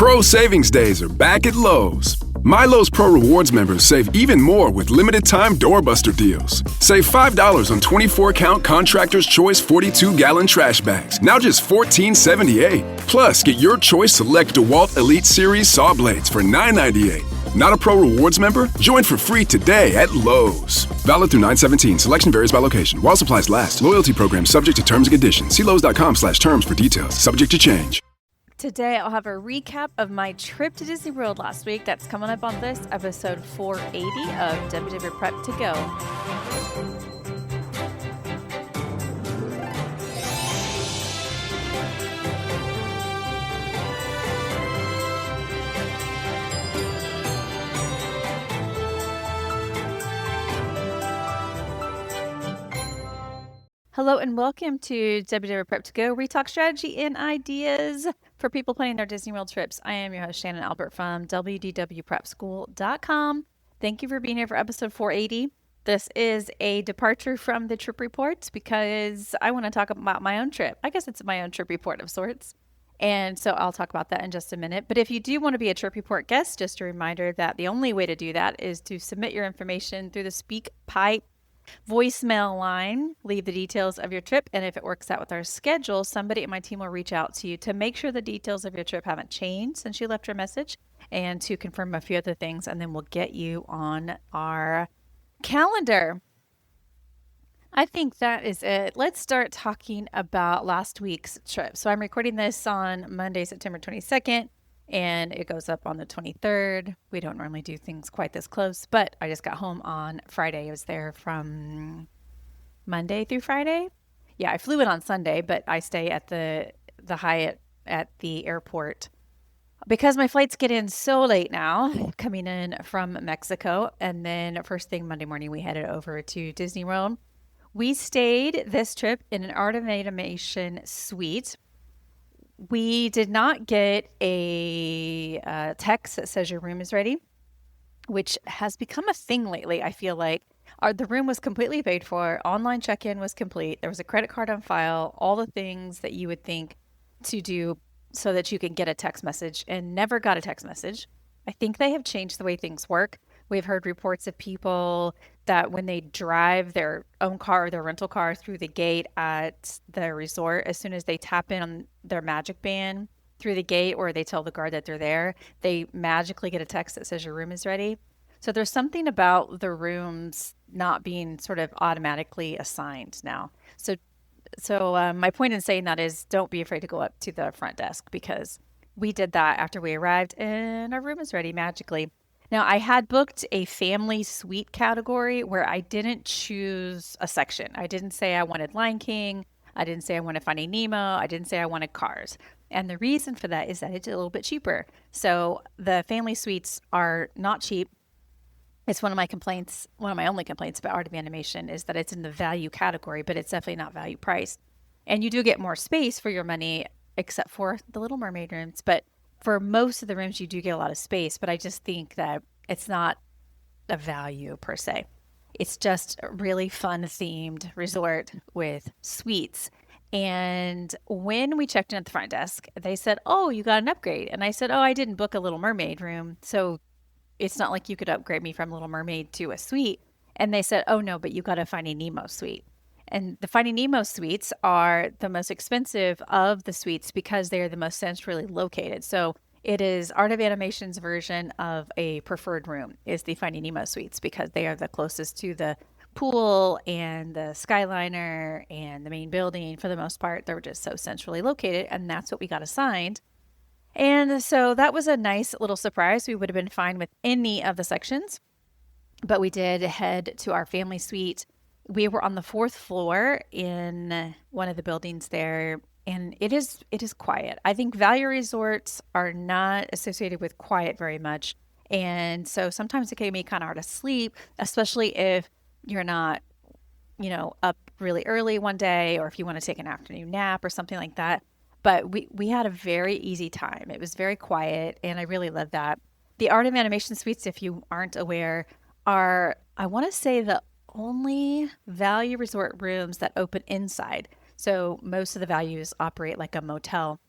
Pro Savings Days are back at Lowe's. My Lowe's Pro Rewards members save even more with limited-time doorbuster deals. Save $5 on 24-count Contractor's Choice 42-gallon trash bags, now just $14.78. Plus, get your choice select DeWalt Elite Series saw blades for $9.98. Not a Pro Rewards member? Join for free today at Lowe's. Valid through 9/17. Selection varies by location. While supplies last. Loyalty program subject to terms and conditions. See Lowes.com/terms for details. Subject to change. Today, I'll have a recap of my trip to Disney World last week. That's coming up on this episode 480 of WDW Prep To Go. Hello and welcome to WDW Prep To Go, where we talk strategy and ideas for people planning their Disney World trips. I am your host, Shannon Albert from WDWPrepSchool.com. Thank you for being here for episode 480. This is a departure from the trip reports because I want to talk about my own trip. I guess it's my own trip report of sorts. And so I'll talk about that in just a minute. But if you do want to be a trip report guest, just a reminder that the only way to do that is to submit your information through the SpeakPipe voicemail line. Leave the details of your trip, and if it works out with our schedule, somebody at my team will reach out to you to make sure the details of your trip haven't changed since you left your message, and to confirm a few other things, and then we'll get you on our calendar. I think that is it. Let's start talking about last week's trip. So I'm recording this on Monday, September 22nd. And it goes up on the 23rd. We don't normally do things quite this close, but I just got home on Friday. I was there from Monday through Friday. Yeah, I flew in on Sunday, but I stay at the Hyatt at the airport because my flights get in so late now, coming in from Mexico. And then first thing Monday morning, we headed over to Disney World. We stayed this trip in an Art of Animation suite. We did not get a text that says your room is ready, which has become a thing lately. I feel like the room was completely paid for. Online check-in was complete. There was a credit card on file, all the things that you would think to do so that you can get a text message, and never got a text message. I think they have changed the way things work. We've heard reports of people that when they drive their own car or their rental car through the gate at the resort, as soon as they tap in on their magic band through the gate, or they tell the guard that they're there, they magically get a text that says your room is ready. So there's something about the rooms not being sort of automatically assigned now. So my point in saying that is, don't be afraid to go up to the front desk, because we did that after we arrived and our room is ready magically. Now, I had booked a family suite category where I didn't choose a section. I didn't say I wanted Lion King. I didn't say I wanted Finding Nemo. I didn't say I wanted Cars. And the reason for that is that it's a little bit cheaper. So the family suites are not cheap. It's one of my only complaints about Art of Animation is that it's in the value category, but it's definitely not value priced. And you do get more space for your money, except for the Little Mermaid rooms. But for most of the rooms, you do get a lot of space, but I just think that it's not a value per se. It's just a really fun themed resort with suites. And when we checked in at the front desk, they said, "Oh, you got an upgrade." And I said, "Oh, I didn't book a Little Mermaid room, so it's not like you could upgrade me from Little Mermaid to a suite." And they said, "Oh, no, but you got a Finding Nemo suite." And the Finding Nemo suites are the most expensive of the suites because they are the most centrally located. So it is Art of Animation's version of a preferred room is the Finding Nemo suites, because they are the closest to the pool and the Skyliner and the main building. For the most part, they're just so centrally located, and that's what we got assigned. And so that was a nice little surprise. We would have been fine with any of the sections, but we did head to our family suite. We were on the 4th floor in one of the buildings there, and it is quiet. I think value resorts are not associated with quiet very much, and so sometimes it can be kind of hard to sleep, especially if you're not, up really early one day, or if you want to take an afternoon nap or something like that. But we had a very easy time. It was very quiet, and I really love that. The Art of Animation suites, if you aren't aware, are, I want to say, the only value resort rooms that open inside. So most of the values operate like a motel.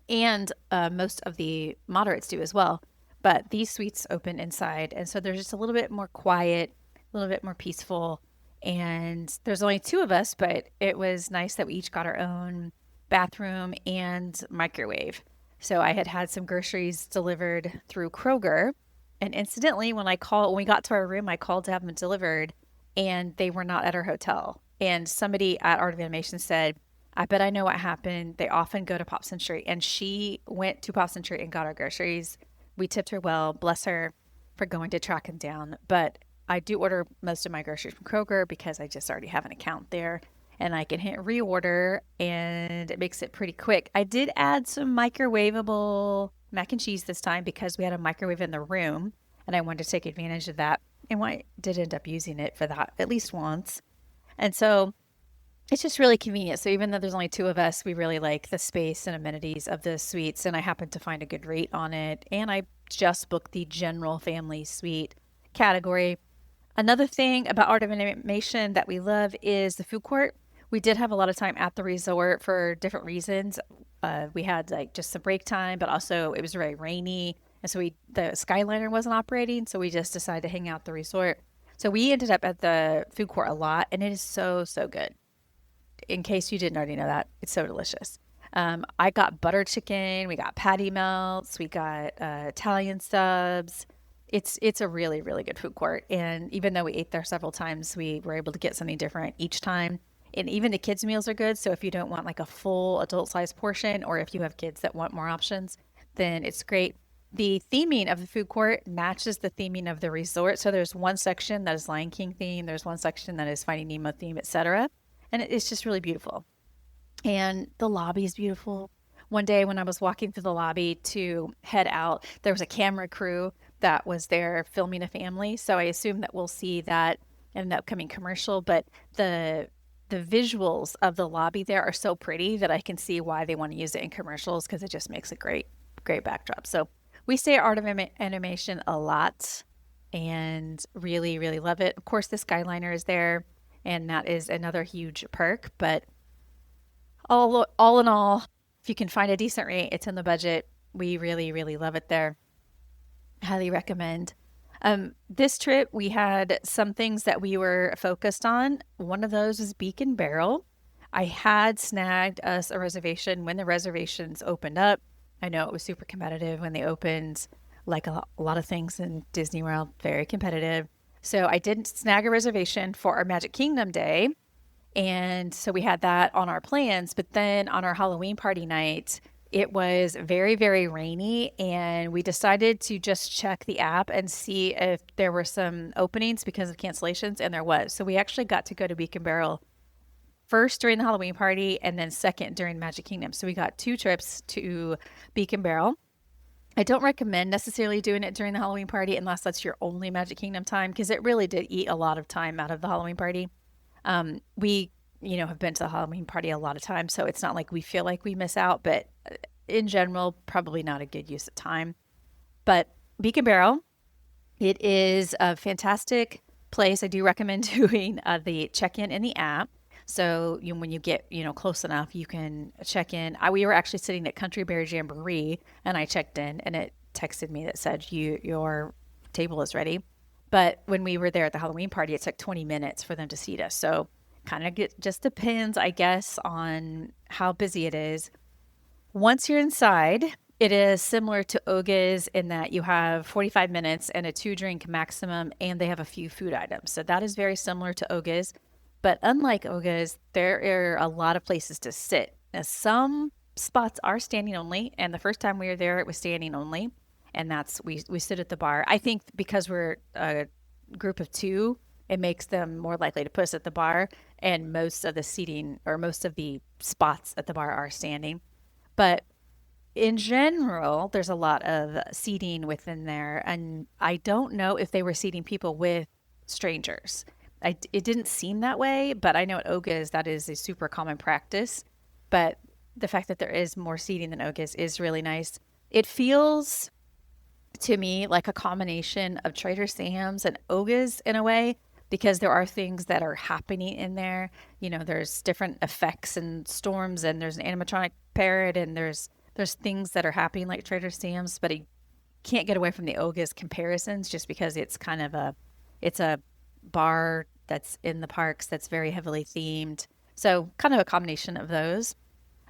and most of the moderates do as well. But these suites open inside, and so they're just a little bit more quiet, a little bit more peaceful. And there's only two of us, but it was nice that we each got our own bathroom and microwave. So I had some groceries delivered through Kroger, and incidentally, when we got to our room, I called to have them delivered, and they were not at our hotel. And somebody at Art of Animation said, I bet I know what happened. They often go to Pop Century. And she went to Pop Century and got our groceries. We tipped her well. Bless her for going to track them down. But I do order most of my groceries from Kroger because I just already have an account there. And I can hit reorder and it makes it pretty quick. I did add some microwavable mac and cheese this time because we had a microwave in the room and I wanted to take advantage of that. And I did end up using it for that at least once. And so it's just really convenient. So even though there's only two of us, we really like the space and amenities of the suites. And I happened to find a good rate on it. And I just booked the general family suite category. Another thing about Art of Animation that we love is the food court. We did have a lot of time at the resort for different reasons. We had like just some break time, but also it was very rainy. And so the Skyliner wasn't operating. So we just decided to hang out at the resort. So we ended up at the food court a lot, and it is so, so good. In case you didn't already know that, it's so delicious. I got butter chicken, we got patty melts, we got Italian subs. It's a really, really good food court. And even though we ate there several times, we were able to get something different each time. And even the kids' meals are good. So if you don't want like a full adult size portion, or if you have kids that want more options, then it's great. The theming of the food court matches the theming of the resort. So there's one section that is Lion King theme, there's one section that is Finding Nemo theme, etc. And it's just really beautiful. And the lobby is beautiful. One day when I was walking through the lobby to head out, there was a camera crew that was there filming a family. So I assume that we'll see that in an upcoming commercial. But the visuals of the lobby there are so pretty that I can see why they want to use it in commercials because it just makes a great, great backdrop. So we stay at Art of Animation a lot and really, really love it. Of course, the Skyliner is there, and that is another huge perk. But all in all, if you can find a decent rate, it's in the budget. We really, really love it there. Highly recommend. This trip, we had some things that we were focused on. One of those was Beak and Barrel. I had snagged us a reservation when the reservations opened up. I know it was super competitive when they opened, like a lot of things in Disney World, very competitive. So I didn't snag a reservation for our Magic Kingdom day. And so we had that on our plans. But then on our Halloween party night, it was very, very rainy. And we decided to just check the app and see if there were some openings because of cancellations. And there was. So we actually got to go to Beacon Barrel first during the Halloween party and then second during Magic Kingdom. So we got 2 trips to Beacon Barrel. I don't recommend necessarily doing it during the Halloween party unless that's your only Magic Kingdom time because it really did eat a lot of time out of the Halloween party. We, have been to the Halloween party a lot of times, so it's not like we feel like we miss out, but in general, probably not a good use of time. But Beacon Barrel, it is a fantastic place. I do recommend doing the check-in in the app. So when you get, close enough, you can check in. We were actually sitting at Country Bear Jamboree, and I checked in, and it texted me that said, your table is ready. But when we were there at the Halloween party, it took 20 minutes for them to seat us. So kind of just depends, I guess, on how busy it is. Once you're inside, it is similar to Oga's in that you have 45 minutes and a 2-drink maximum, and they have a few food items. So that is very similar to Oga's. But unlike Oga's, there are a lot of places to sit. Now, some spots are standing only, and the first time we were there, it was standing only. And that's we sit at the bar. I think because we're a group of 2, it makes them more likely to put us at the bar. And most of the seating or most of the spots at the bar are standing. But in general, there's a lot of seating within there. And I don't know if they were seating people with strangers. It didn't seem that way, but I know at Oga's that is a super common practice. But the fact that there is more seating than Oga's is really nice. It feels to me like a combination of Trader Sam's and Oga's in a way, because there are things that are happening in there. There's different effects and storms, and there's an animatronic parrot, and there's there's things that are happening like Trader Sam's, but it can't get away from the Oga's comparisons just because it's a bar that's in the parks that's very heavily themed. So kind of a combination of those.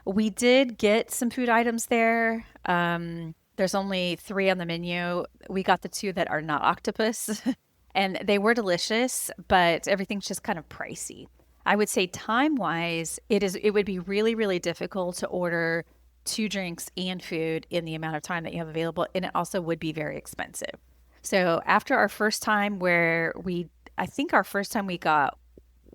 We did get some food items there. There's only 3 on the menu. We got the 2 that are not octopus, and they were delicious, but everything's just kind of pricey. I would say time-wise, it would be really, really difficult to order 2 drinks and food in the amount of time that you have available, and it also would be very expensive. So after our first time I think our first time we got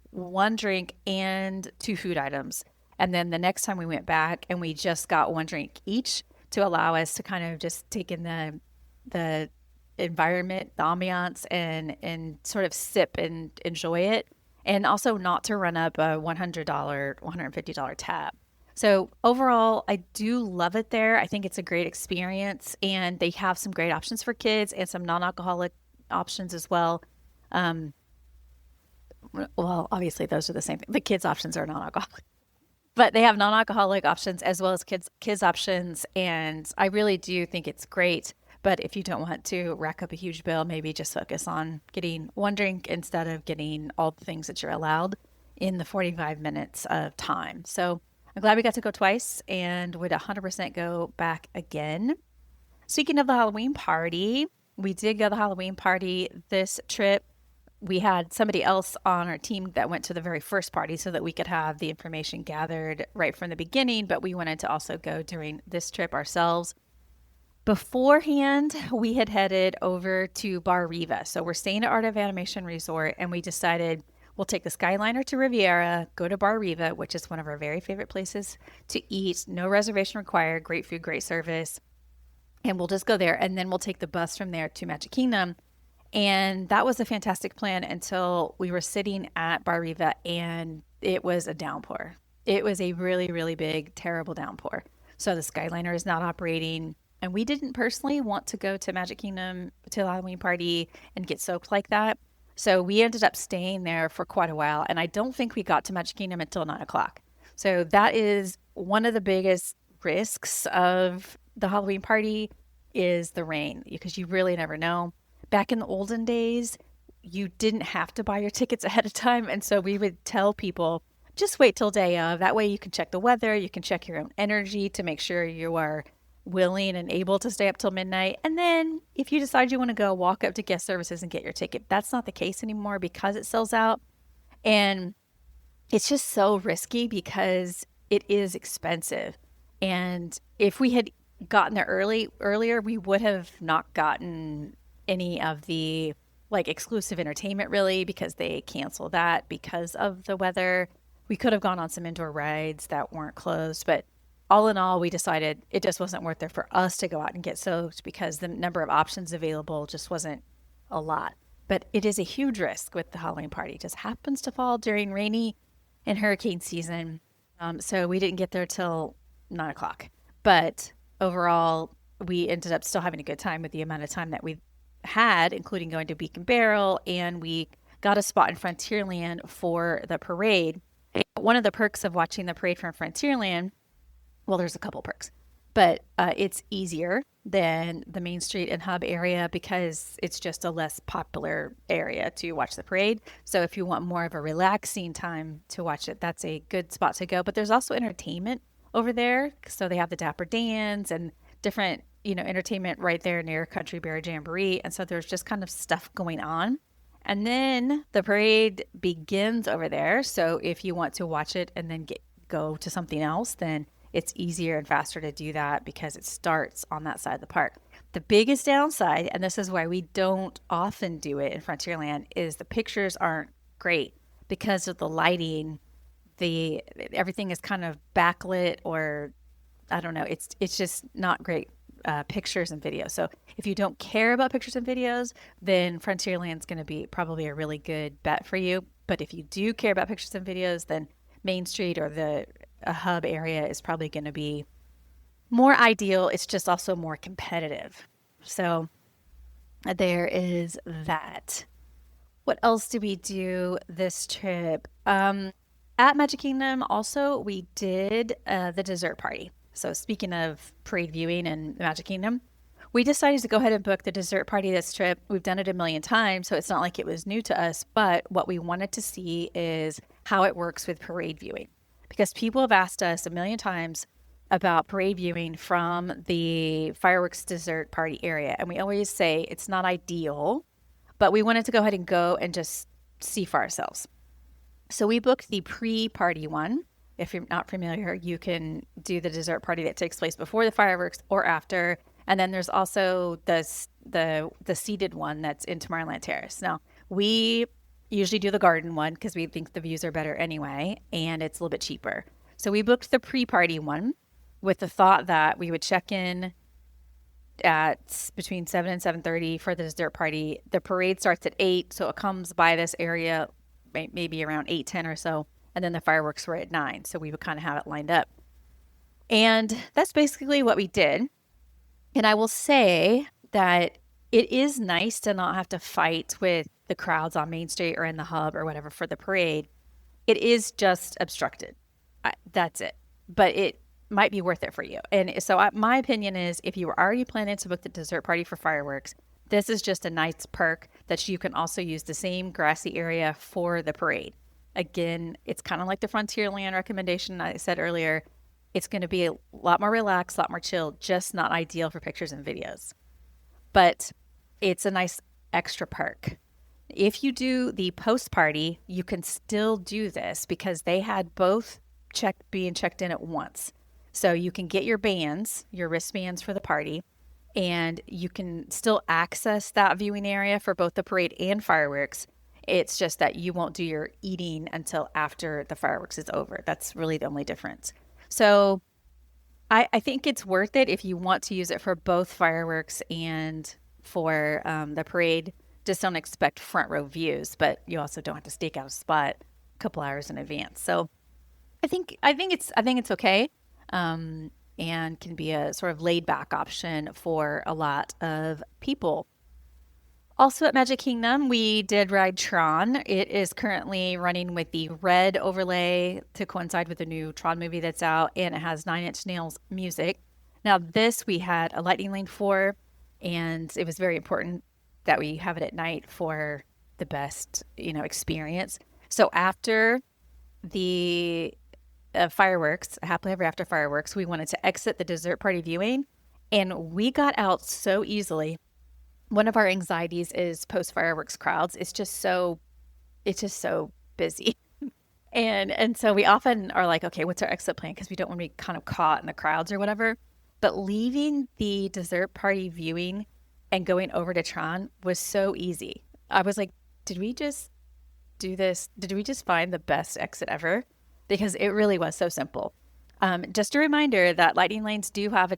1 drink and 2 food items. And then the next time we went back and we just got 1 drink each to allow us to kind of just take in the environment, the ambiance, and sort of sip and enjoy it. And also not to run up a $100, $150 tab. So overall, I do love it there. I think it's a great experience, and they have some great options for kids and some non-alcoholic options as well. Um, well, obviously those are the same thing. The kids options are non-alcoholic, but they have non-alcoholic options as well as kids options, and I really do think it's great. But if you don't want to rack up a huge bill, maybe just focus on getting 1 drink instead of getting all the things that you're allowed in the 45 minutes of time. So I'm glad we got to go twice and would 100% go back again. Speaking of the Halloween party, we did go to the Halloween party this trip. We had somebody else on our team that went to the very first party so that we could have the information gathered right from the beginning, but we wanted to also go during this trip ourselves. Beforehand, we had headed over to Bar Riva. So we're staying at Art of Animation Resort, and we decided we'll take the Skyliner to Riviera, go to Bar Riva, which is one of our very favorite places to eat. No reservation required, great food, great service. And we'll just go there, and then we'll take the bus from there to Magic Kingdom. And that was a fantastic plan until we were sitting at Bar Riva and it was a downpour. It was a really, really big, terrible downpour. So the Skyliner is not operating. And we didn't personally want to go to Magic Kingdom to the Halloween party and get soaked like that. So we ended up staying there for quite a while. And I don't think we got to Magic Kingdom until 9 o'clock. So that is one of the biggest risks of the Halloween party is the rain, because you really never know. Back in the olden days, you didn't have to buy your tickets ahead of time. And so we would tell people, just wait till day of. That way you can check the weather, you can check your own energy to make sure you are willing and able to stay up till midnight. And then if you decide you want to go, walk up to guest services and get your ticket. That's not the case anymore because it sells out. And it's just so risky because it is expensive. And if we had gotten there earlier, we would have not gotten any of the like exclusive entertainment really, because they canceled that because of the weather. We could have gone on some indoor rides that weren't closed, but all in all, we decided it just wasn't worth it for us to go out and get soaked because the number of options available just wasn't a lot. But it is a huge risk with the Halloween party. It just happens to fall during rainy and hurricane season. So we didn't get there till 9 o'clock. But overall, we ended up still having a good time with the amount of time that we had, including going to Beacon Barrel, and we got a spot in Frontierland for the parade. One of the perks of watching the parade from Frontierland, well, there's a couple perks, but it's easier than the Main Street and Hub area because it's just a less popular area to watch the parade. So if you want more of a relaxing time to watch it, that's a good spot to go. But there's also entertainment over there. So they have the Dapper Dans and different entertainment right there near Country Bear Jamboree. And so there's just kind of stuff going on. And then the parade begins over there. So if you want to watch it and then go to something else, then it's easier and faster to do that because it starts on that side of the park. The biggest downside, and this is why we don't often do it in Frontierland, is the pictures aren't great because of the lighting. Everything is kind of backlit, or I don't know. It's just not great pictures and videos. So if you don't care about pictures and videos, then Frontierland's going to be probably a really good bet for you. But if you do care about pictures and videos, then Main Street or the hub area is probably going to be more ideal. It's just also more competitive. So there is that. What else did we do this trip? At Magic Kingdom, also, we did the dessert party. So speaking of parade viewing and Magic Kingdom, we decided to go ahead and book the dessert party this trip. We've done it a million times, so it's not like it was new to us, but what we wanted to see is how it works with parade viewing. Because people have asked us a million times about parade viewing from the fireworks dessert party area. And we always say it's not ideal, but we wanted to go ahead and go and just see for ourselves. So we booked the pre-party one. If you're not familiar, you can do the dessert party that takes place before the fireworks or after. And then there's also the seated one that's in Tomorrowland Terrace. Now, we usually do the garden one because we think the views are better anyway, and it's a little bit cheaper. So we booked the pre-party one with the thought that we would check in at between 7 and 7:30 for the dessert party. The parade starts at 8, so it comes by this area maybe around 8:10 or so, and then the fireworks were at 9, so we would kind of have it lined up. And that's basically what we did. And I will say that it is nice to not have to fight with the crowds on Main Street or in the hub or whatever for the parade. It is just obstructed. That's it. But it might be worth it for you. And so my opinion is if you were already planning to book the dessert party for fireworks, this is just a nice perk that you can also use the same grassy area for the parade. Again, it's kind of like the Frontierland recommendation I said earlier. It's going to be a lot more relaxed, a lot more chill, just not ideal for pictures and videos. But it's a nice extra perk. If you do the post party, you can still do this because they had both being checked in at once. So you can get your bands, your wristbands for the party, and you can still access that viewing area for both the parade and fireworks. It's just that you won't do your eating until after the fireworks is over. That's really the only difference. So I think it's worth it if you want to use it for both fireworks and for the parade. Just don't expect front row views, but you also don't have to stake out a spot a couple hours in advance. So I think it's okay, and can be a sort of laid back option for a lot of people. Also at Magic Kingdom, we did ride Tron. It is currently running with the red overlay to coincide with the new Tron movie that's out, and it has Nine Inch Nails music. Now, this we had a lightning lane for, and it was very important that we have it at night for the best, experience. So after the fireworks, Happily Ever After fireworks, we wanted to exit the dessert party viewing, and we got out so easily. One of our anxieties is post fireworks crowds. It's just so busy. And so we often are like, okay, what's our exit plan? Because we don't want to be kind of caught in the crowds or whatever. But leaving the dessert party viewing and going over to Tron was so easy. I was like, did we just do this? Did we just find the best exit ever? Because it really was so simple. Just a reminder that lightning lanes do have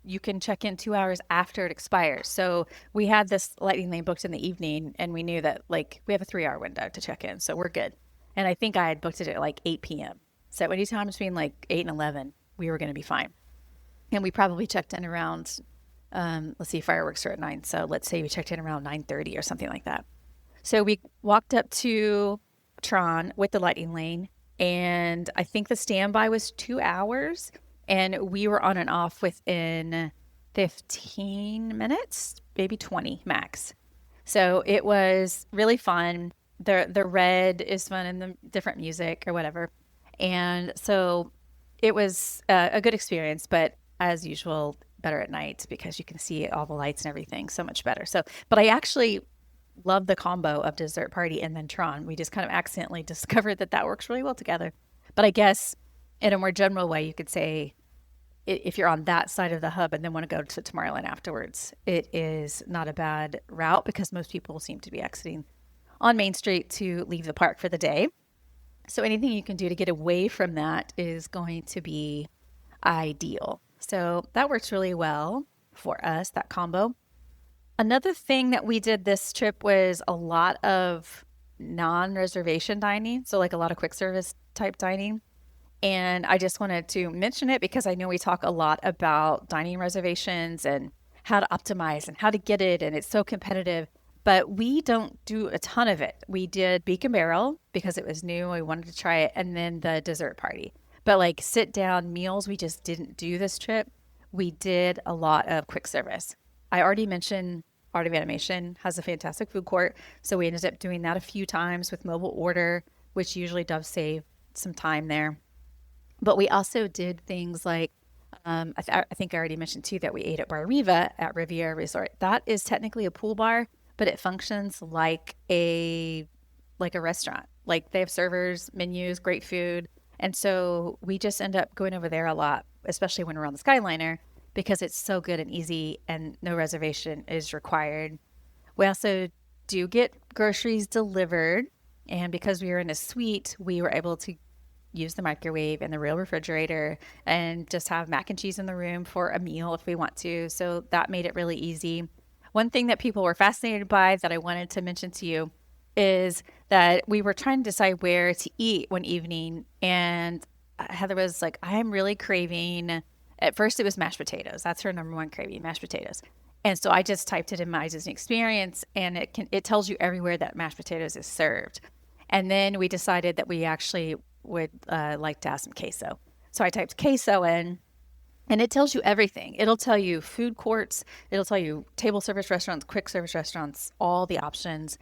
you can check in 2 hours after it expires. So we had this lightning lane booked in the evening, and we knew that we have a 3-hour window to check in, so we're good. And I think I had booked it at 8 p.m. So anytime between 8 and 11, we were going to be fine. And we probably checked in around, let's see, fireworks are at 9. So let's say we checked in around 9:30 or something like that. So we walked up to Tron with the lightning lane, and I think the standby was 2 hours. And we were on and off within 15 minutes, maybe 20 max. So it was really fun. The red is fun and the different music or whatever. And so it was a good experience, but as usual, better at night because you can see all the lights and everything so much better. But I actually love the combo of dessert party and then Tron. We just kind of accidentally discovered that works really well together. But I guess in a more general way, you could say if you're on that side of the hub and then want to go to Tomorrowland afterwards, it is not a bad route because most people seem to be exiting on Main Street to leave the park for the day. So anything you can do to get away from that is going to be ideal. So that works really well for us, that combo. Another thing that we did this trip was a lot of non-reservation dining. So a lot of quick service type dining. And I just wanted to mention it because I know we talk a lot about dining reservations and how to optimize and how to get it. And it's so competitive, but we don't do a ton of it. We did Beak and Barrel because it was new. We wanted to try it. And then the dessert party. But like sit down meals, we just didn't do this trip. We did a lot of quick service. I already mentioned Art of Animation has a fantastic food court. So we ended up doing that a few times with mobile order, which usually does save some time there. But we also did things like, I think I already mentioned too that we ate at Bar Riva at Riviera Resort. That is technically a pool bar, but it functions like a restaurant. Like they have servers, menus, great food. And so we just end up going over there a lot, especially when we're on the Skyliner, because it's so good and easy and no reservation is required. We also do get groceries delivered. And because we were in a suite, we were able to use the microwave and the real refrigerator and just have mac and cheese in the room for a meal if we want to. So that made it really easy. One thing that people were fascinated by that I wanted to mention to you is that we were trying to decide where to eat one evening. And Heather was like, I'm really craving, at first it was mashed potatoes. That's her number one craving, mashed potatoes. And so I just typed it in my Disney experience and it tells you everywhere that mashed potatoes is served. And then we decided that we actually would like to have some queso. So I typed queso in and it tells you everything. It'll tell you food courts, it'll tell you table service restaurants, quick service restaurants, all the options.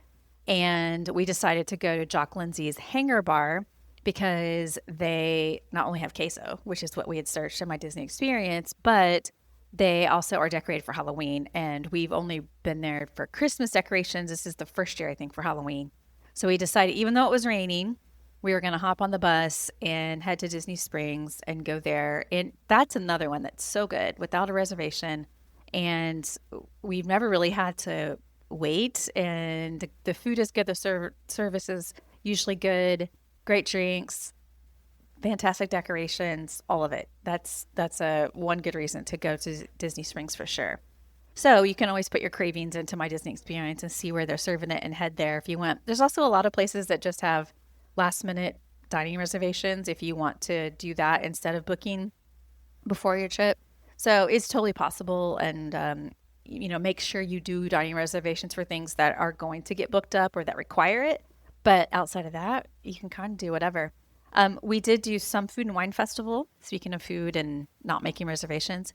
And we decided to go to Jock Lindsay's Hangar Bar because they not only have queso, which is what we had searched in my Disney experience, but they also are decorated for Halloween. And we've only been there for Christmas decorations. This is the first year, I think, for Halloween. So we decided, even though it was raining, we were going to hop on the bus and head to Disney Springs and go there. And that's another one that's so good without a reservation. And we've never really had to wait. And the food is good. The service is usually good. Great drinks, fantastic decorations, all of it. That's a one good reason to go to Disney Springs for sure. So you can always put your cravings into my Disney experience and see where they're serving it and head there if you want. There's also a lot of places that just have last minute dining reservations if you want to do that instead of booking before your trip. So it's totally possible. And, make sure you do dining reservations for things that are going to get booked up or that require it. But outside of that, you can kind of do whatever. We did do some food and wine festival, speaking of food and not making reservations.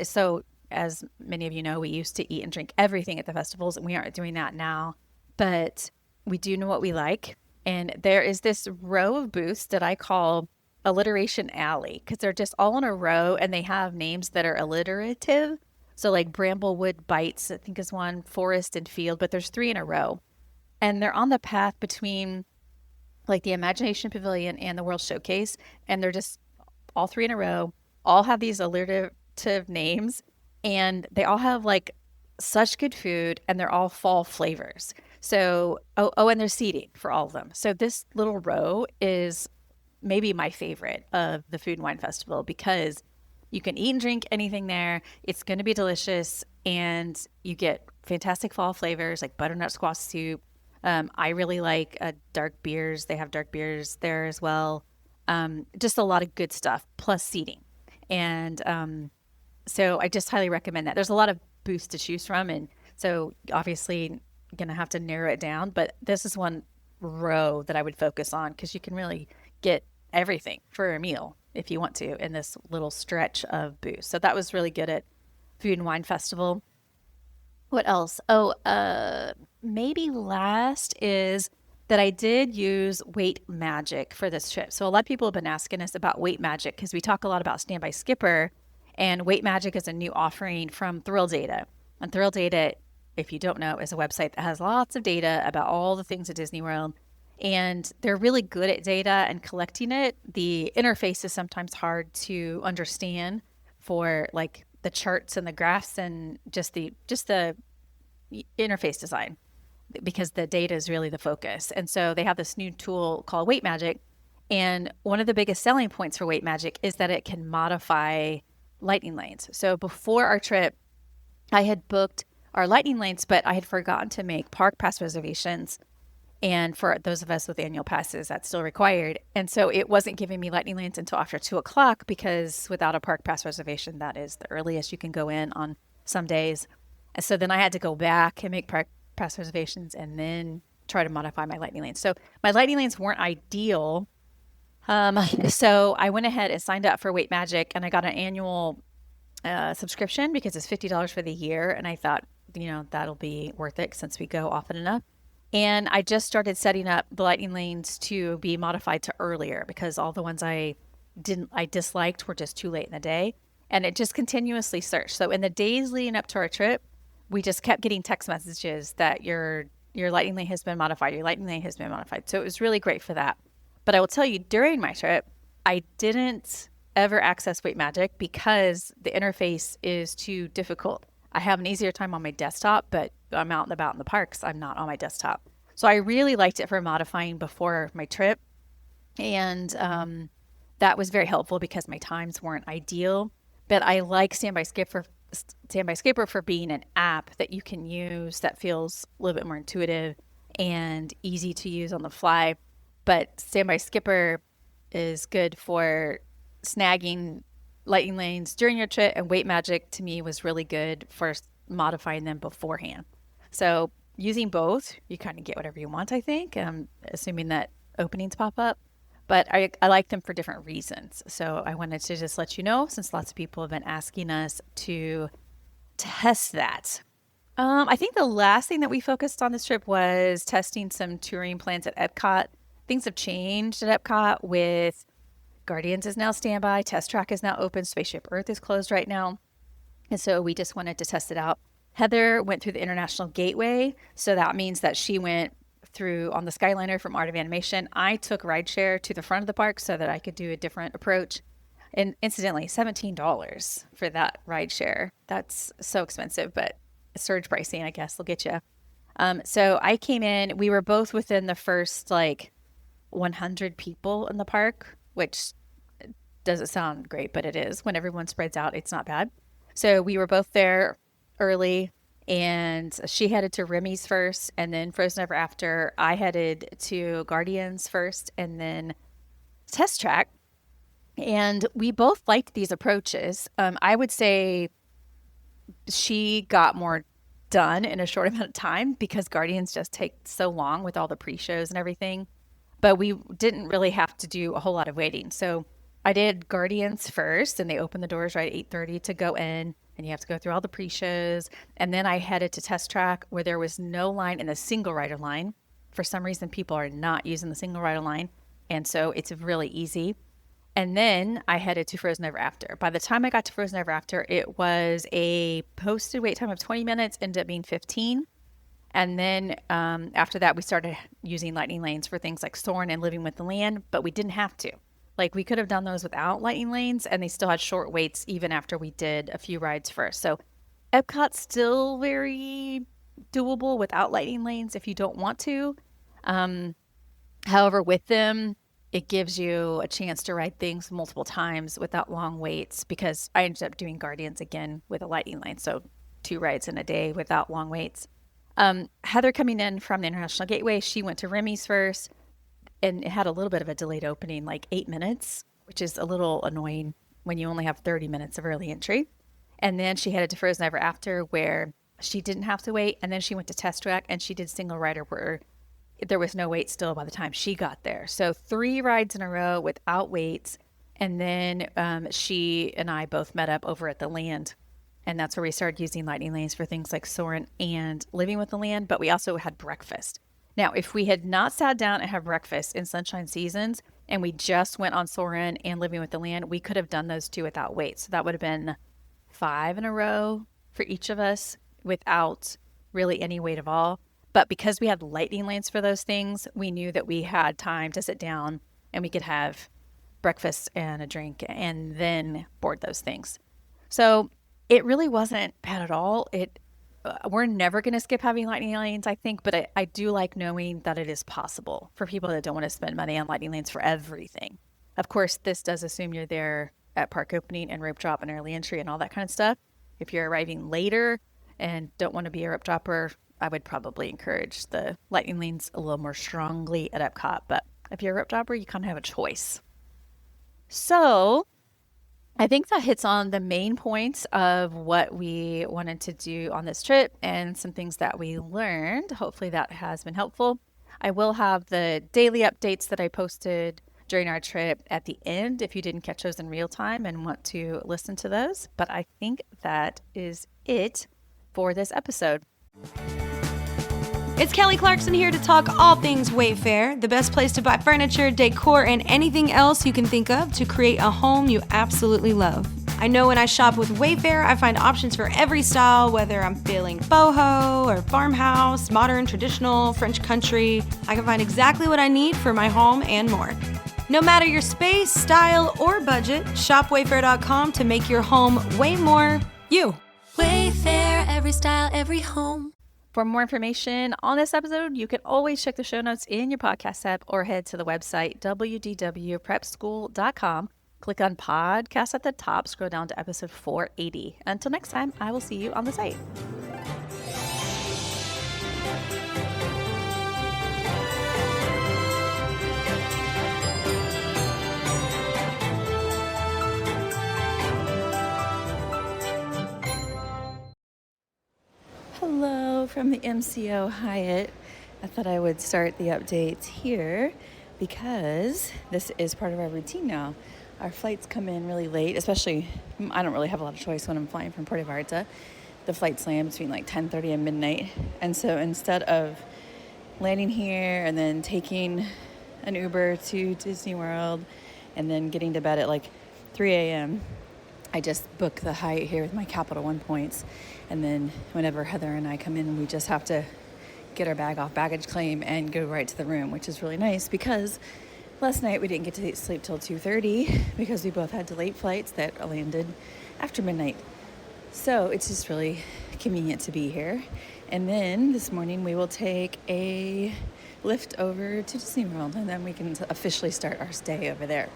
So as many of you know, we used to eat and drink everything at the festivals, and we aren't doing that now. But we do know what we like. And there is this row of booths that I call Alliteration Alley because they're just all in a row and they have names that are alliterative. So like Bramblewood Bites, I think is one, Forest and Field, but there's 3 in a row. And they're on the path between like the Imagination Pavilion and the World Showcase. And they're just all 3 in a row, all have these alliterative names. And they all have like such good food and they're all fall flavors. So, and there's seating for all of them. So this little row is maybe my favorite of the Food and Wine Festival because you can eat and drink anything there. It's going to be delicious and you get fantastic fall flavors like butternut squash soup. I really like dark beers. They have dark beers there as well. Just a lot of good stuff plus seating. And so I just highly recommend that. There's a lot of booths to choose from. And so obviously going to have to narrow it down. But this is one row that I would focus on because you can really get everything for a meal if you want to in this little stretch of booths. So that was really good at Food and Wine Festival. What else? Maybe last is that I did use Weight Magic for this trip. So a lot of people have been asking us about Weight Magic because we talk a lot about Standby Skipper, and Weight Magic is a new offering from Thrill Data. And Thrill Data, if you don't know, is a website that has lots of data about all the things at Disney World. And they're really good at data and collecting it. The interface is sometimes hard to understand for like the charts and the graphs and just the interface design because the data is really the focus. And so they have this new tool called Weight Magic. And one of the biggest selling points for Weight Magic is that it can modify lightning lanes. So before our trip, I had booked our lightning lanes, but I had forgotten to make park pass reservations. And for those of us with annual passes, that's still required. And so it wasn't giving me lightning lanes until after 2:00 because without a park pass reservation, that is the earliest you can go in on some days. And so then I had to go back and make park pass reservations and then try to modify my lightning lanes. So my lightning lanes weren't ideal So I went ahead and signed up for Weight Magic, and I got an annual subscription because it's $50 for the year. And I thought, that'll be worth it since we go often enough. And I just started setting up the lightning lanes to be modified to earlier because all the ones I disliked were just too late in the day. And it just continuously searched. So in the days leading up to our trip, we just kept getting text messages that your lightning lane has been modified, your lightning lane has been modified. So it was really great for that. But I will tell you, during my trip, I didn't ever access Weight Magic because the interface is too difficult. I have an easier time on my desktop, but I'm out and about in the parks. I'm not on my desktop. So I really liked it for modifying before my trip. And that was very helpful because my times weren't ideal. But I like Standby Skipper for being an app that you can use that feels a little bit more intuitive and easy to use on the fly. But Standby Skipper is good for snagging lightning lanes during your trip, and Weight Magic to me was really good for modifying them beforehand. So using both, you kind of get whatever you want, I think, assuming that openings pop up. But I like them for different reasons. So I wanted to just let you know, since lots of people have been asking us to test that. I think the last thing that we focused on this trip was testing some touring plans at Epcot. Things have changed at Epcot with Guardians is now standby, Test Track is now open, Spaceship Earth is closed right now. And so we just wanted to test it out. Heather went through the International Gateway. So that means that she went through on the Skyliner from Art of Animation. I took rideshare to the front of the park so that I could do a different approach. And incidentally, $17 for that rideshare. That's so expensive, but surge pricing, I guess, will get you. So I came in, we were both within the first 100 people in the park, which doesn't sound great, but it is. When everyone spreads out, it's not bad. So we were both there early, and she headed to Remy's first, and then Frozen Ever After. I headed to Guardians first, and then Test Track. And we both liked these approaches. I would say she got more done in a short amount of time because Guardians just take so long with all the pre-shows and everything. But we didn't really have to do a whole lot of waiting. So I did Guardians first, and they opened the doors right at 8:30 to go in, and you have to go through all the pre-shows. And then I headed to Test Track where there was no line in the single rider line. For some reason, people are not using the single rider line, and so it's really easy. And then I headed to Frozen Ever After. By the time I got to Frozen Ever After, it was a posted wait time of 20 minutes, ended up being 15. And then after that, we started using lightning lanes for things like Soarin' and Living with the Land, but we didn't have to. We could have done those without lightning lanes, and they still had short waits even after we did a few rides first. So Epcot's still very doable without lightning lanes if you don't want to. However, with them, it gives you a chance to ride things multiple times without long waits, because I ended up doing Guardians again with a lightning lane. So 2 rides in a day without long waits. Heather coming in from the International Gateway, she went to Remy's first, and it had a little bit of a delayed opening, 8 minutes, which is a little annoying when you only have 30 minutes of early entry. And then she headed to Frozen Ever After where she didn't have to wait. And then she went to Test Track and she did single rider where there was no wait still by the time she got there. So 3 rides in a row without waits. And then she and I both met up over at the Land. And that's where we started using lightning lanes for things like Soarin' and Living with the Land. But we also had breakfast. Now, if we had not sat down and had breakfast in Sunshine Seasons and we just went on Soarin' and Living with the Land, we could have done those 2 without wait. So that would have been 5 in a row for each of us without really any wait at all. But because we had lightning lanes for those things, we knew that we had time to sit down and we could have breakfast and a drink and then board those things. So it really wasn't bad at all. We're never going to skip having lightning lanes, I think, but I do like knowing that it is possible for people that don't want to spend money on lightning lanes for everything. Of course, this does assume you're there at park opening and rope drop and early entry and all that kind of stuff. If you're arriving later and don't want to be a rope dropper, I would probably encourage the lightning lanes a little more strongly at Epcot. But if you're a rope dropper, you kind of have a choice. So I think that hits on the main points of what we wanted to do on this trip and some things that we learned. Hopefully that has been helpful. I will have the daily updates that I posted during our trip at the end if you didn't catch those in real time and want to listen to those. But I think that is it for this episode. It's Kelly Clarkson here to talk all things Wayfair, the best place to buy furniture, decor, and anything else you can think of to create a home you absolutely love. I know when I shop with Wayfair, I find options for every style, whether I'm feeling boho or farmhouse, modern, traditional, French country. I can find exactly what I need for my home and more. No matter your space, style, or budget, shop Wayfair.com to make your home way more you. Wayfair, every style, every home. For more information on this episode, you can always check the show notes in your podcast app or head to the website, WDWPrepSchool.com. Click on podcast at the top, scroll down to episode 480. Until next time, I will see you on the site. Hello from the MCO Hyatt. I thought I would start the updates here because this is part of our routine now. Our flights come in really late, especially, I don't really have a lot of choice when I'm flying from Puerto Vallarta. The flights land between like 10:30 and midnight. And so instead of landing here and then taking an Uber to Disney World and then getting to bed at like 3 a.m., I just book the Hyatt here with my Capital One points. And then whenever Heather and I come in, we just have to get our bag off baggage claim and go right to the room, which is really nice because last night we didn't get to sleep till 2:30 because we both had delayed flights that landed after midnight. So it's just really convenient to be here. And then this morning we will take a lift over to Disney World and then we can officially start our stay over there.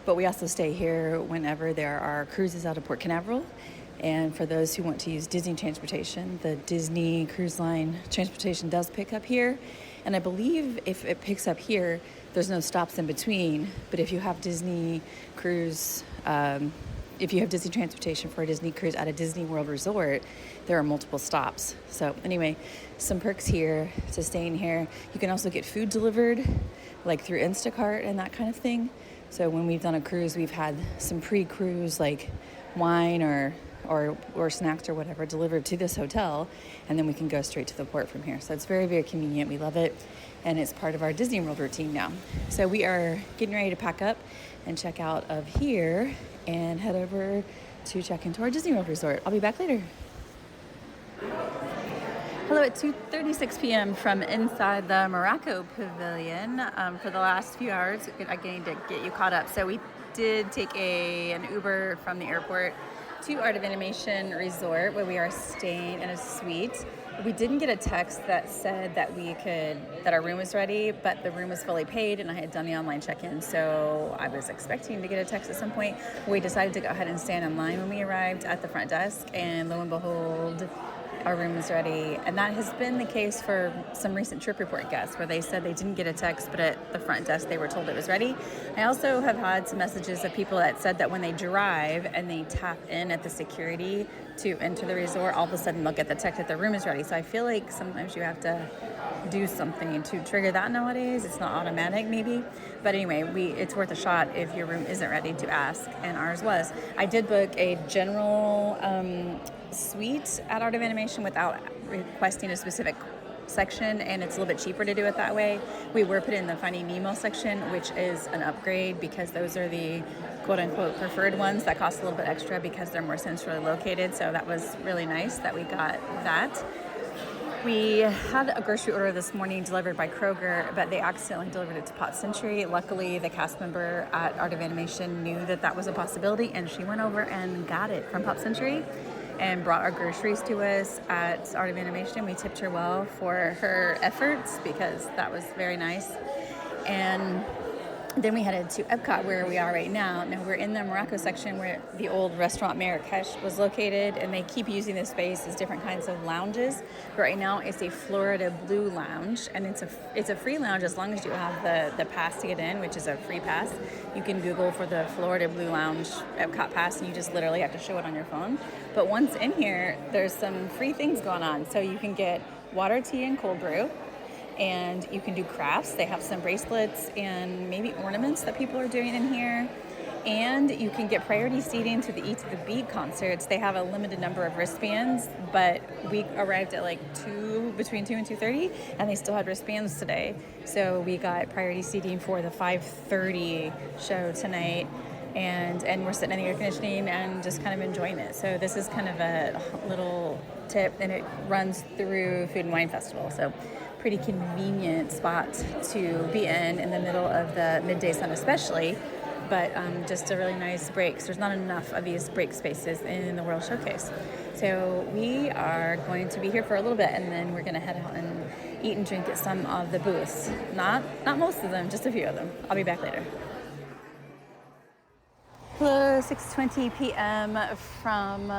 But we also stay here whenever there are cruises out of Port Canaveral. And for those who want to use Disney transportation, the Disney Cruise Line transportation does pick up here. And I believe if it picks up here, there's no stops in between. But if you have Disney cruise, if you have Disney transportation for a Disney cruise at a Disney World resort, there are multiple stops. So anyway, some perks here to staying here. You can also get food delivered, like through Instacart and that kind of thing. So when we've done a cruise, we've had some pre-cruise like wine or snacks or whatever delivered to this hotel, and then we can go straight to the port from here. So it's very, very convenient. We love it, and it's part of our Disney World routine now. So we are getting ready to pack up and check out of here and head over to check into our Disney World resort. I'll be back later. Hello at 2:36 p.m. from inside the Morocco Pavilion. For the last few hours, I'm going to get you caught up. So we did take an Uber from the airport to Art of Animation Resort, where we are staying in a suite. We didn't get a text that said that our room was ready, but the room was fully paid and I had done the online check-in, so I was expecting to get a text at some point. We decided to go ahead and stand in line when we arrived at the front desk, and lo and behold, our room was ready. And that has been the case for some recent trip report guests where they said they didn't get a text, but at the front desk they were told it was ready. I also have had some messages of people that said that when they drive and they tap in at the security to enter the resort, all of a sudden they'll get the text that their room is ready. So I feel like sometimes you have to do something to trigger that nowadays. It's not automatic maybe. But anyway, it's worth a shot if your room isn't ready to ask, and ours was. I did book a general suite at Art of Animation without requesting a specific section, and it's a little bit cheaper to do it that way. We were put in the Finding Nemo section, which is an upgrade because those are the quote-unquote preferred ones that cost a little bit extra because they're more centrally located. So that was really nice that we got that. We had a grocery order this morning delivered by Kroger, but they accidentally delivered it to Pop Century. Luckily, the cast member at Art of Animation knew that that was a possibility, and she went over and got it from Pop Century and brought our groceries to us at Art of Animation. We tipped her well for her efforts because that was very nice. And then we headed to Epcot, where we are right now. Now we're in the Morocco section where the old restaurant Marrakesh was located, and they keep using this space as different kinds of lounges. But right now it's a Florida Blue lounge, and it's a free lounge as long as you have the pass to get in, which is a free pass. You can Google for the Florida Blue Lounge Epcot pass, and you just literally have to show it on your phone. But once in here, there's some free things going on. So you can get water, tea, and cold brew. and you can do crafts. They have some bracelets and maybe ornaments that people are doing in here. And you can get priority seating to the Eat to the Beat concerts. They have a limited number of wristbands, but we arrived at like between 2 and 2:30, and they still had wristbands today. So we got priority seating for the 5:30 show tonight, and we're sitting in the air conditioning and just kind of enjoying it. So this is kind of a little tip, and it runs through Food and Wine Festival. So pretty convenient spot to be in the middle of the midday sun especially. But just a really nice break. So there's not enough of these break spaces in the World Showcase. So we are going to be here for a little bit, and then we're going to head out and eat and drink at some of the booths. Not most of them, just a few of them. I'll be back later. Hello, 6:20 p.m. from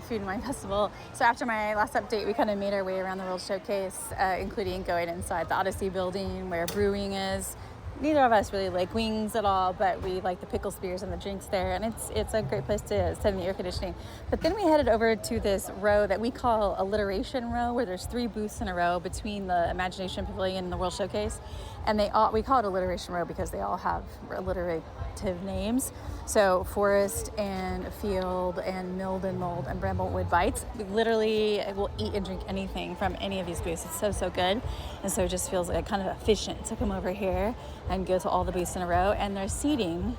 Food and Wine Festival. So after my last update, we kind of made our way around the World Showcase, including going inside the Odyssey building where brewing is. Neither of us really like wings at all, but we like the pickle spears and the drinks there, and it's a great place to sit in the air conditioning. But then we headed over to this row that we call Alliteration Row, where there's 3 booths in a row between the Imagination Pavilion and the World Showcase, and we call it Alliteration Row because they all have alliterative names. So Forest and Field and Milled and Mold and Bramblewood Bites. We literally will eat and drink anything from any of these booths. It's so good, and so it just feels like kind of efficient to come over here and go to all the booths in a row, and there's seating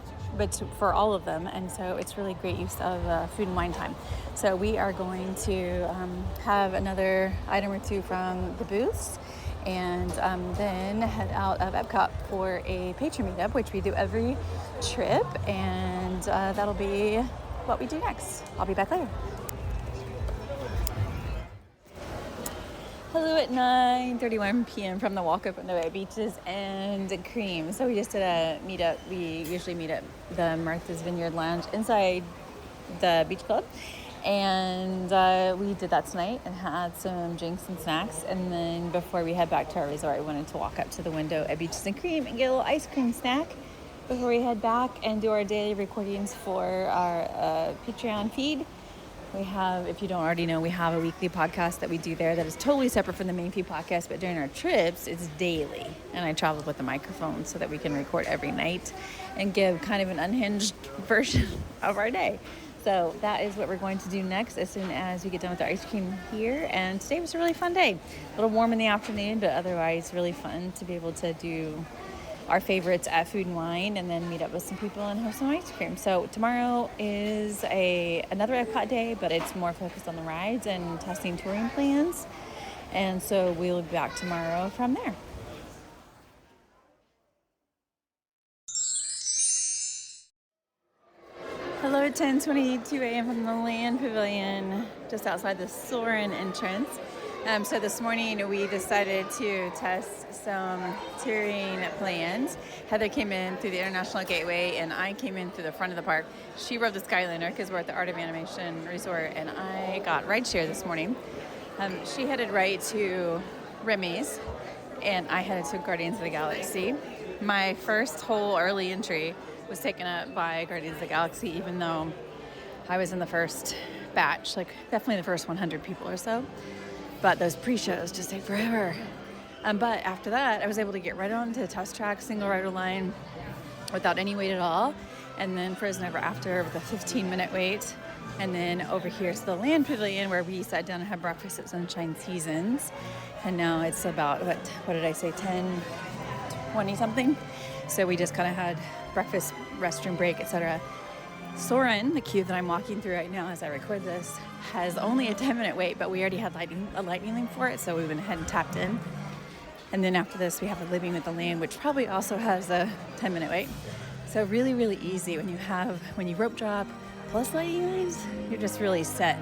for all of them, and so it's really great use of food and wine time. So we are going to have another item or two from the booths, and then head out of Epcot for a patron meetup, which we do every trip, and that'll be what we do next. I'll be back later. Hello at 9:31 p.m. from the walk-up window at Beaches and Cream. So we just did a meetup. We usually meet at the Martha's Vineyard Lounge inside the beach club. And we did that tonight and had some drinks and snacks. And then before we head back to our resort, I wanted to walk up to the window at Beaches and Cream and get a little ice cream snack before we head back and do our daily recordings for our Patreon feed. We have, if you don't already know, we have a weekly podcast that we do there that is totally separate from the main feed podcast, but during our trips, it's daily. And I travel with a microphone so that we can record every night and give kind of an unhinged version of our day. So that is what we're going to do next as soon as we get done with our ice cream here. And today was a really fun day. A little warm in the afternoon, but otherwise really fun to be able to do our favorites at Food and Wine and then meet up with some people and have some ice cream. So tomorrow is another Epcot day, but it's more focused on the rides and testing touring plans. And so we'll be back tomorrow from there. Hello at 10:22 a.m. from the Land Pavilion, just outside the Soarin' entrance. So this morning we decided to test some touring plans. Heather came in through the International Gateway and I came in through the front of the park. She rode the Skyliner because we're at the Art of Animation Resort, and I got rideshare this morning. She headed right to Remy's and I headed to Guardians of the Galaxy. My first whole early entry was taken up by Guardians of the Galaxy, even though I was in the first batch, like definitely the first 100 people or so. But those pre-shows just take forever. But after that, I was able to get right on to the test track, single rider line, without any wait at all. And then Frozen Ever After with a 15-minute wait. And then over here to the Land Pavilion, where we sat down and had breakfast at Sunshine Seasons. And now it's about, what did I say, 10:20 something? So we just kind of had breakfast, restroom break, etc. Soarin', the queue that I'm walking through right now as I record this, has only a 10-minute wait, but we already had a lightning link for it, so we went ahead and tapped in. And then after this, we have a Living with the Land, which probably also has a 10-minute wait. So really, really easy when you rope drop plus lightning lanes, you're just really set.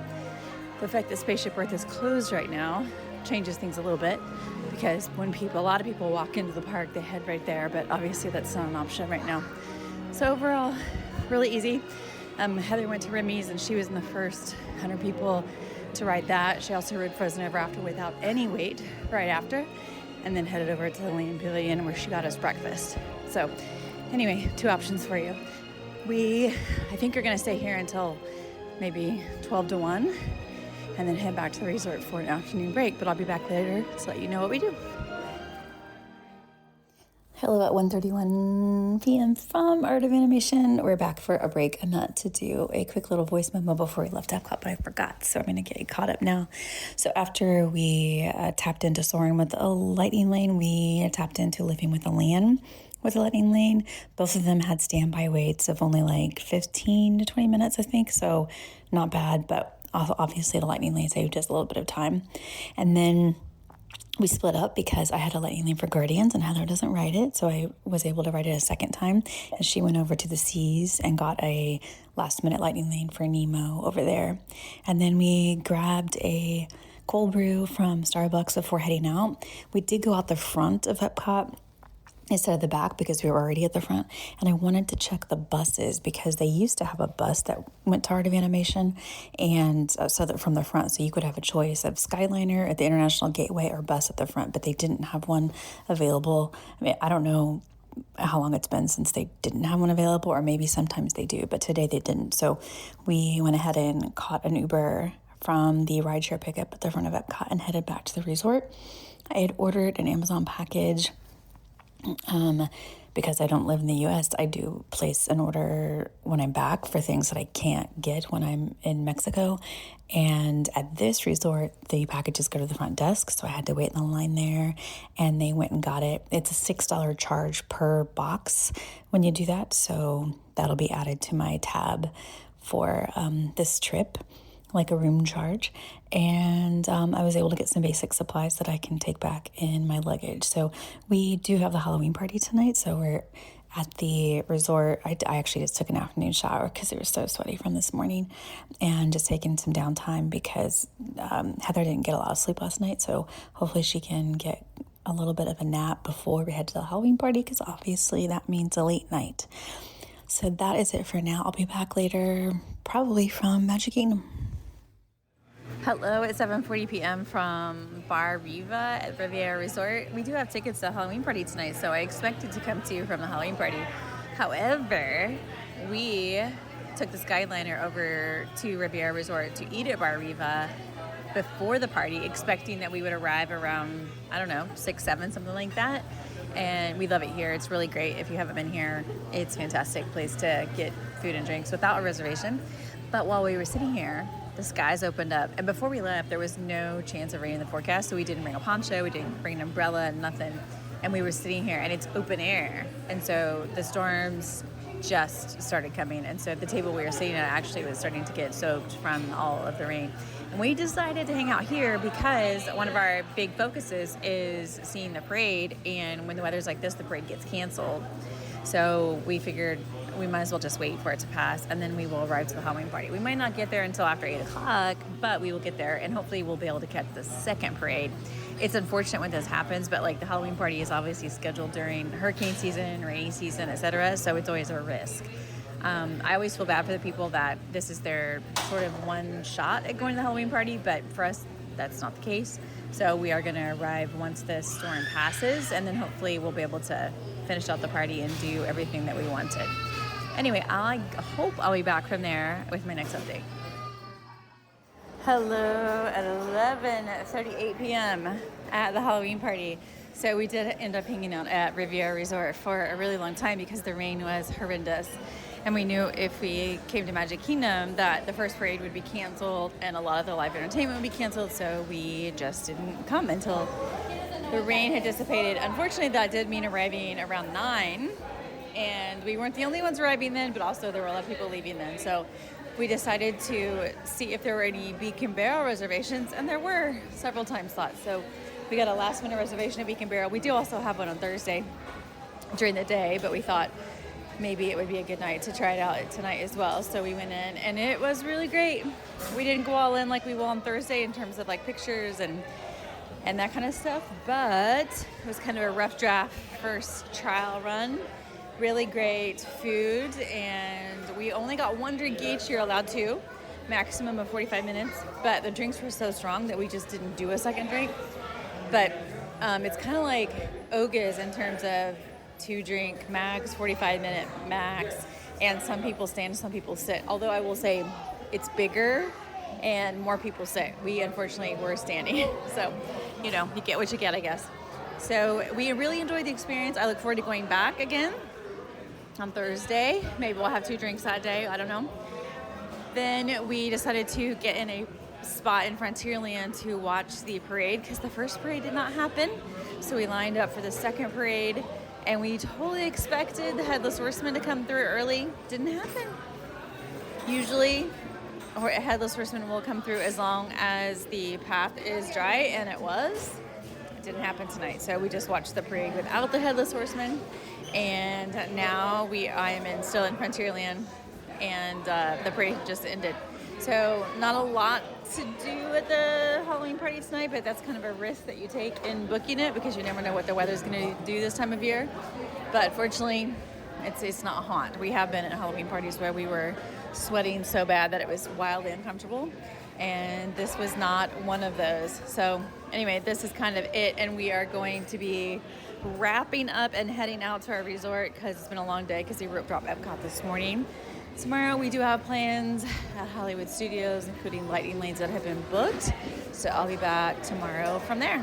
The fact that Spaceship Earth is closed right now changes things a little bit, because when a lot of people walk into the park, they head right there, but obviously that's not an option right now. So overall, really easy. Heather went to Remy's and she was in the first 100 people to ride that. She also rode Frozen Ever After without any wait right after, and then headed over to the Land Pavilion where she got us breakfast. So anyway, 2 options for you. I think we're gonna stay here until maybe 12 to 1 and then head back to the resort for an afternoon break, but I'll be back later to let you know what we do. Hello at 1:31 p.m. from Art of Animation. We're back for a break. I meant to do a quick little voice memo before we left Epcot, but I forgot, so I'm going to get caught up now. So after we tapped into Soaring with a Lightning Lane, we tapped into Living with a Land with a Lightning Lane. Both of them had standby waits of only like 15 to 20 minutes, I think, so not bad, but obviously the Lightning Lane saved us a little bit of time. And then we split up because I had a Lightning Lane for Guardians and Heather doesn't ride it. So I was able to ride it a second time. And she went over to the Seas and got a last minute Lightning Lane for Nemo over there. And then we grabbed a cold brew from Starbucks before heading out. We did go out the front of Epcot instead of the back because we were already at the front, and I wanted to check the buses because they used to have a bus that went to Art of Animation, and so that from the front, so you could have a choice of Skyliner at the International Gateway or bus at the front, but they didn't have one available. I mean, I don't know how long it's been since they didn't have one available, or maybe sometimes they do, but today they didn't. So we went ahead and caught an Uber from the rideshare pickup at the front of Epcot and headed back to the resort. I had ordered an Amazon package. Because I don't live in the U.S., I do place an order when I'm back for things that I can't get when I'm in Mexico. And at this resort, the packages go to the front desk, so I had to wait in the line there, and they went and got it. It's a $6 charge per box when you do that, so that'll be added to my tab for this trip, like a room charge. And I was able to get some basic supplies that I can take back in my luggage. So we do have the Halloween party tonight, so we're at the resort. I actually just took an afternoon shower because it was so sweaty from this morning, and just taking some downtime because Heather didn't get a lot of sleep last night, so hopefully she can get a little bit of a nap before we head to the Halloween party, because obviously that means a late night. So that is it for now. I'll be back later, probably from Magic Kingdom. Hello, it's 7:40 p.m. from Bar Riva at Riviera Resort. We do have tickets to the Halloween party tonight, so I expected to come to you from the Halloween party. However, we took the Skyliner over to Riviera Resort to eat at Bar Riva before the party, expecting that we would arrive around, 6, 7, something like that. And we love it here. It's really great. If you haven't been here, it's a fantastic place to get food and drinks without a reservation. But while we were sitting here, the skies opened up, and before we left, there was no chance of rain in the forecast, so we didn't bring a poncho, we didn't bring an umbrella, nothing. And we were sitting here, and it's open air, and so the storms just started coming, and so the table we were sitting at actually was starting to get soaked from all of the rain. And we decided to hang out here because one of our big focuses is seeing the parade, and when the weather's like this, the parade gets canceled. So we figured we might as well just wait for it to pass, and then we will arrive to the Halloween party. We might not get there until after 8 o'clock, but we will get there, and hopefully we'll be able to catch the second parade. It's unfortunate when this happens, but like the Halloween party is obviously scheduled during hurricane season, rainy season, etc., so it's always a risk. I always feel bad for the people that this is their sort of one shot at going to the Halloween party, but for us, that's not the case. So we are going to arrive once the storm passes, and then hopefully we'll be able to finish out the party and do everything that we wanted. Anyway, I hope I'll be back from there with my next update. Hello at 11:38 p.m. at the Halloween party. So we did end up hanging out at Riviera Resort for a really long time because the rain was horrendous. And we knew if we came to Magic Kingdom that the first parade would be canceled and a lot of the live entertainment would be canceled, so we just didn't come until the rain had dissipated. Unfortunately, that did mean arriving around 9, and we weren't the only ones arriving then, but also there were a lot of people leaving then. So we decided to see if there were any Beacon Barrel reservations, and there were several time slots. So we got a last minute reservation at Beacon Barrel. We do also have one on Thursday during the day, but we thought maybe it would be a good night to try it out tonight as well. So we went in, and it was really great. We didn't go all in like we will on Thursday in terms of like pictures and that kind of stuff, but it was kind of a rough draft first trial run. Really great food, and we only got one drink each. You're allowed 2, maximum of 45 minutes, but the drinks were so strong that we just didn't do a second drink. But it's kind of like Oga's in terms of 2 drink max, 45 minute max, and some people stand, some people sit. Although I will say it's bigger and more people sit. We unfortunately were standing, so you get what you get, I guess. So we really enjoyed the experience. I look forward to going back again on Thursday. Maybe we'll have 2 drinks that day. I don't know. Then we decided to get in a spot in Frontierland to watch the parade because the first parade did not happen. So we lined up for the second parade, and we totally expected the Headless Horseman to come through early. Didn't happen. Usually, a Headless Horseman will come through as long as the path is dry, and it was. It didn't happen tonight. So we just watched the parade without the Headless Horseman, and now I am still in Frontierland, and the parade just ended. So not a lot to do at the Halloween party tonight, but that's kind of a risk that you take in booking it because you never know what the weather's going to do this time of year. But fortunately, it's not hot. We have been at Halloween parties where we were sweating so bad that it was wildly uncomfortable, and this was not one of those. So anyway, this is kind of it, and we are going to be wrapping up and heading out to our resort because it's been a long day because we rope dropped Epcot this morning. Tomorrow we do have plans at Hollywood Studios, including lightning lanes that have been booked. So I'll be back tomorrow from there.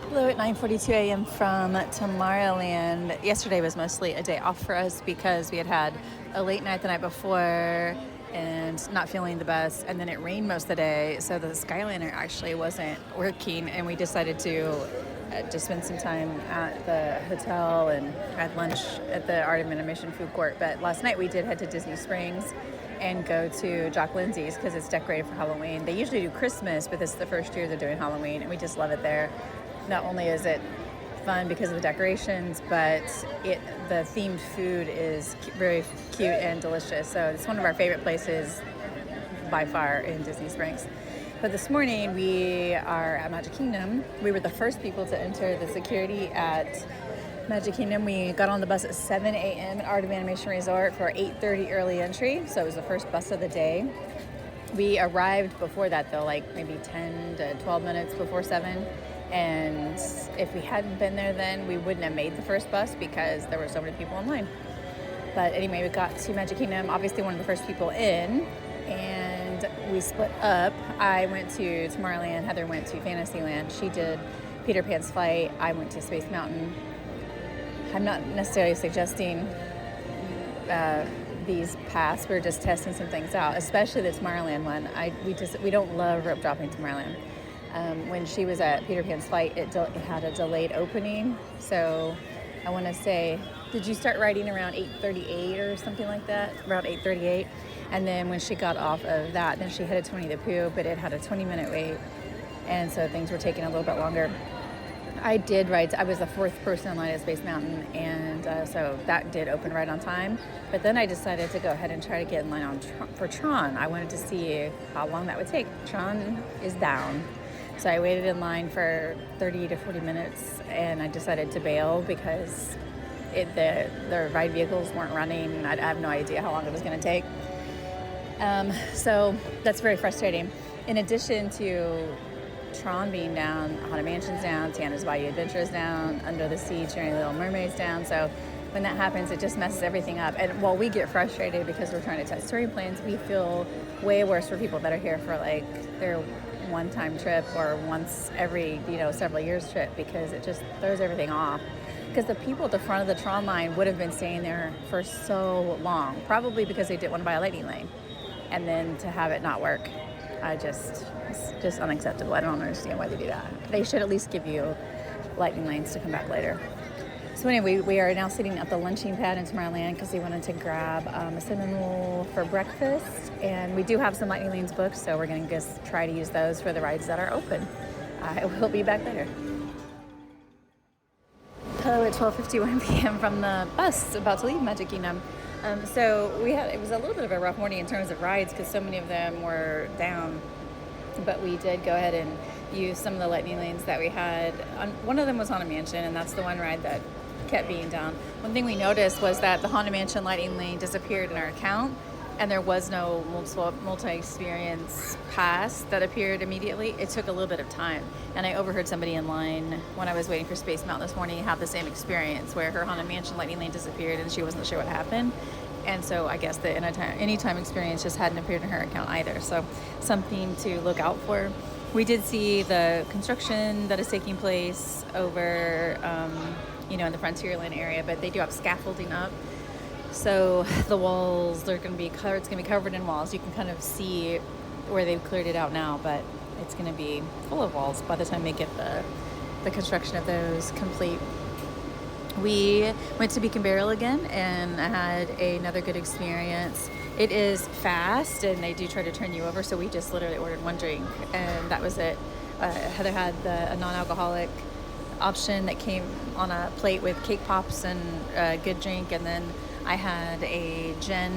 Hello at 9:42 a.m. from Tomorrowland. Yesterday was mostly a day off for us because we had a late night the night before and not feeling the best, and then it rained most of the day, so the Skyliner actually wasn't working, and we decided to just spend some time at the hotel and had lunch at the Art of Animation food court. But last night we did head to Disney Springs and go to Jock Lindsay's because it's decorated for Halloween. They usually do Christmas, but this is the first year they're doing Halloween, and we just love it there. Not only is it fun because of the decorations, but the themed food is very cute and delicious. So it's one of our favorite places by far in Disney Springs. But this morning we are at Magic Kingdom. We were the first people to enter the security at Magic Kingdom. We got on the bus at 7 a.m. at Art of Animation Resort for 8:30 early entry. So it was the first bus of the day. We arrived before that though, like maybe 10 to 12 minutes before 7. And if we hadn't been there then, we wouldn't have made the first bus because there were so many people in line. But anyway, we got to Magic Kingdom, obviously one of the first people in, and we split up. I went to Tomorrowland, Heather went to Fantasyland. She did Peter Pan's Flight, I went to Space Mountain. I'm not necessarily suggesting these paths, we're just testing some things out, especially the Tomorrowland one. We don't love rope dropping Tomorrowland. When she was at Peter Pan's Flight, it had a delayed opening. So I want to say, did you start riding around 8:38 or something like that? Around 8:38. And then when she got off of that, then she headed to Winnie the Pooh, but it had a 20-minute wait. And so things were taking a little bit longer. I did ride, I was the fourth person in line at Space Mountain, and so that did open right on time. But then I decided to go ahead and try to get in line for Tron. I wanted to see how long that would take. Tron is down. So I waited in line for 30 to 40 minutes, and I decided to bail because the ride vehicles weren't running, and I have no idea how long it was going to take. So that's very frustrating. In addition to Tron being down, Haunted Mansion's down, Tiana's Bayou Adventure's down, Under the Sea, Cheering Little Mermaid's down. So when that happens, it just messes everything up. And while we get frustrated because we're trying to test touring plans, we feel way worse for people that are here for like their one-time trip or once every several years trip, because it just throws everything off. Because the people at the front of the Tron line would have been staying there for so long, probably because they didn't want to buy a lightning lane, and then to have it not work, it's just unacceptable. I don't understand why they do that. They should at least give you lightning lanes to come back later. So anyway, we are now sitting at the lunching pad in Tomorrowland because we wanted to grab a cinnamon roll for breakfast. And we do have some lightning lanes booked, so we're going to just try to use those for the rides that are open. I will be back later. Hello at 12:51 p.m. from the bus about to leave Magic Kingdom. So it was a little bit of a rough morning in terms of rides because so many of them were down. But we did go ahead and use some of the lightning lanes that we had. One of them was Haunted Mansion, and that's the one ride that kept being down. One thing we noticed was that the Haunted Mansion lightning lane disappeared in our account, and there was no multi-experience pass that appeared immediately. It took a little bit of time, and I overheard somebody in line when I was waiting for Space Mountain this morning have the same experience where her Haunted Mansion lightning lane disappeared and she wasn't sure what happened. And so I guess the anytime experience just hadn't appeared in her account either. So something to look out for. We did see the construction that is taking place over, in the Frontierland area, but they do have scaffolding up. So the walls, it's going to be covered in walls. You can kind of see where they've cleared it out now, but it's going to be full of walls by the time they get the construction of those complete. We went to Beacon Barrel again, and I had another good experience. It is fast, and they do try to turn you over, so we just literally ordered one drink, and that was it. Heather had a non-alcoholic option that came on a plate with cake pops and a good drink, and then I had a gin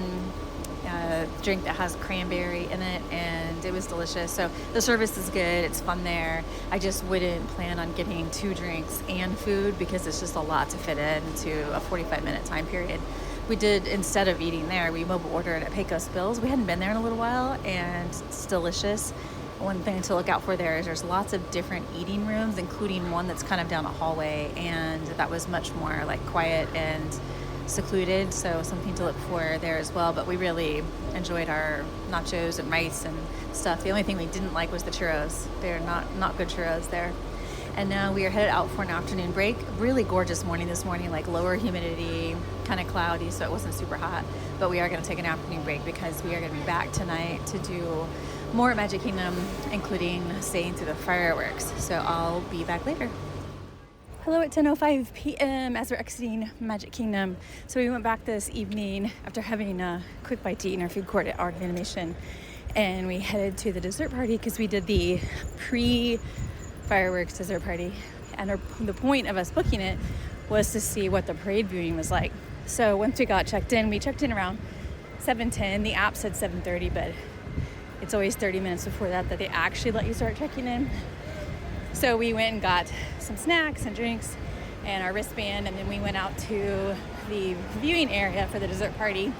drink that has cranberry in it, and it was delicious. So the service is good, it's fun there. I just wouldn't plan on getting 2 drinks and food because it's just a lot to fit into a 45-minute time period. We did, instead of eating there, we mobile ordered at Pecos Bills. We hadn't been there in a little while, and it's delicious. One thing to look out for there is there's lots of different eating rooms, including one that's kind of down a hallway, and that was much more like quiet and secluded, so something to look for there as well. But we really enjoyed our nachos and rice and stuff. The only thing we didn't like was the churros. They're not good churros there. And now we are headed out for an afternoon break. Really gorgeous morning this morning, like lower humidity, kind of cloudy, so it wasn't super hot. But we are going to take an afternoon break because we are going to be back tonight to do more at Magic Kingdom, including staying through the fireworks. So I'll be back later. Hello at 10:05 p.m. as we're exiting Magic Kingdom. So we went back this evening after having a quick bite to eat in our food court at Art of Animation, and we headed to the dessert party because we did the pre-fireworks dessert party, and the point of us booking it was to see what the parade viewing was like. So once we got checked in, we checked in around 7:10. The app said 7:30, but it's always 30 minutes before that they actually let you start checking in. So we went and got some snacks and drinks and our wristband, and then we went out to the viewing area for the dessert party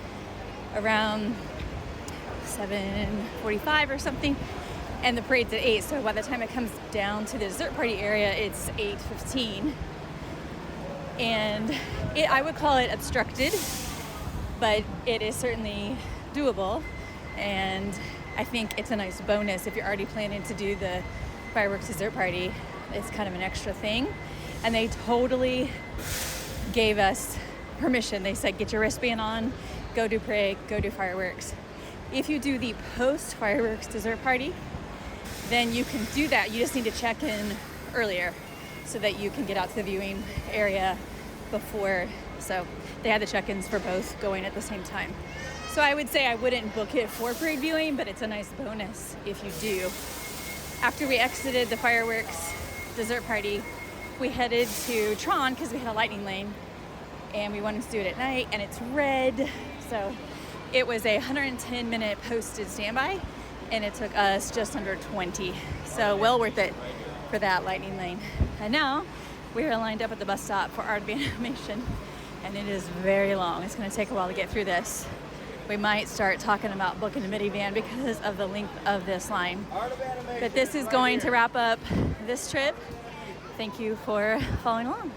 around 7:45 or something, and the parade's at 8, so by the time it comes down to the dessert party area, it's 8:15. And I would call it obstructed, but it is certainly doable, and I think it's a nice bonus if you're already planning to do the fireworks dessert party. It's kind of an extra thing, and they totally gave us permission. They said, get your wristband on, go do parade, go do fireworks. If you do the post fireworks dessert party, then you can do that. You just need to check in earlier so that you can get out to the viewing area before. So they had the check-ins for both going at the same time. So I would say I wouldn't book it for parade viewing, but it's a nice bonus if you do. After we exited the fireworks dessert party, we headed to Tron because we had a lightning lane, and we wanted to do it at night, and it's red. So it was a 110-minute posted standby, and it took us just under 20. So well worth it for that lightning lane. And now we are lined up at the bus stop for Art of Animation, and it is very long. It's going to take a while to get through this. We might start talking about booking a minivan because of the length of this line. But this is going to wrap up this trip. Thank you for following along.